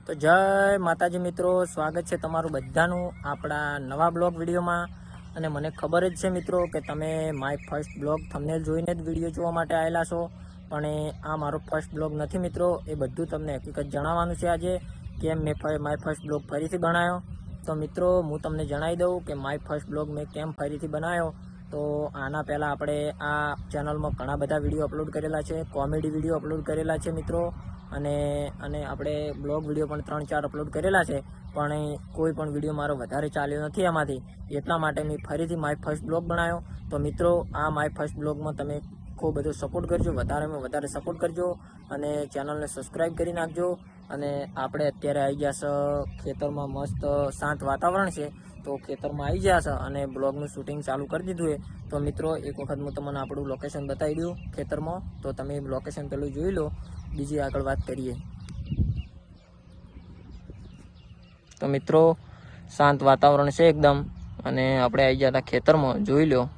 તો જય માતાજી મિત્રો, સ્વાગત છે તમારું બધાનું આપણા નવા બ્લોગ વિડીયોમાં। અને મને ખબર જ છે મિત્રો કે તમે માય ફર્સ્ટ બ્લોગ થંબનેલ જોઈને જ વિડીયો જોવા માટે આવેલા છો, પણ આ મારો ફર્સ્ટ બ્લોગ નથી મિત્રો। એ બધું તમને હકીકત જણાવવાનું છે આજે, કેમ મેં માય ફર્સ્ટ બ્લોગ ફરીથી બનાવ્યો। તો મિત્રો હું તમને જણાવી દઉં કે માય ફર્સ્ટ બ્લોગ મેં કેમ ફરીથી બનાવ્યો। તો આના પહેલાં આપણે આ ચેનલમાં ઘણા બધા વિડીયો અપલોડ કરેલા છે, કોમેડી વિડીયો અપલોડ કરેલા છે મિત્રો, અને આપણે બ્લોગ વિડીયો પણ 3-4 અપલોડ કરેલા છે, પણ કોઈ પણ વિડીયો મારો વધારે ચાલ્યો નથી એમાંથી, એટલા માટે મેં ફરીથી માય ફર્સ્ટ બ્લોગ બનાવ્યો। તો મિત્રો આ માય ફર્સ્ટ બ્લોગમાં તમે ખૂબ બધો સપોર્ટ કરજો, વધારેમાં વધારે સપોર્ટ કરજો અને ચેનલને સબસ્ક્રાઈબ કરી નાખજો। અને આપણે અત્યારે આવી ગયા છે ખેતરમાં, મસ્ત શાંત વાતાવરણ છે, તો ખેતરમાં આવી ગયા છે અને બ્લોગનું શૂટિંગ ચાલુ કરી દીધું છે। તો મિત્રો એક વખત હું તમને આપણું લોકેશન બતાવી દઉં ખેતરમાં, તો તમે લોકેશન પેલું જોઈ લો, બીજી આગળ વાત કરીએ। તો મિત્રો શાંત વાતાવરણ છે એકદમ, અને આપણે આવી ગયા હતા ખેતરમાં, જોઈ લો।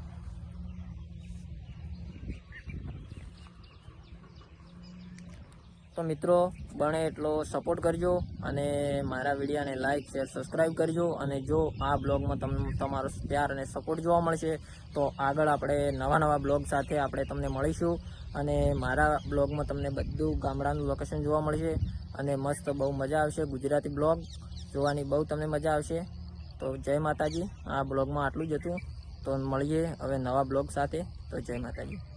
તો મિત્રો બને એટલો સપોર્ટ કરજો અને મારા વિડીયોને લાઈક શેર સબસ્ક્રાઈબ કરજો। અને જો આ બ્લોગમાં તમારો પ્યાર અને સપોર્ટ જોવા મળશે તો આગળ આપણે નવા બ્લોગ સાથે આપણે તમને મળીશું, અને મારા બ્લોગમાં તમને બધું ગામડાનું લોકેશન જોવા મળશે અને મસ્ત બહુ મજા આવશે। ગુજરાતી બ્લોગ જોવાની બહુ તમને મજા આવશે। તો જય માતાજી, આ બ્લોગમાં આટલું જ હતું, તો મળીએ હવે નવા બ્લોગ સાથે। તો જય માતાજી।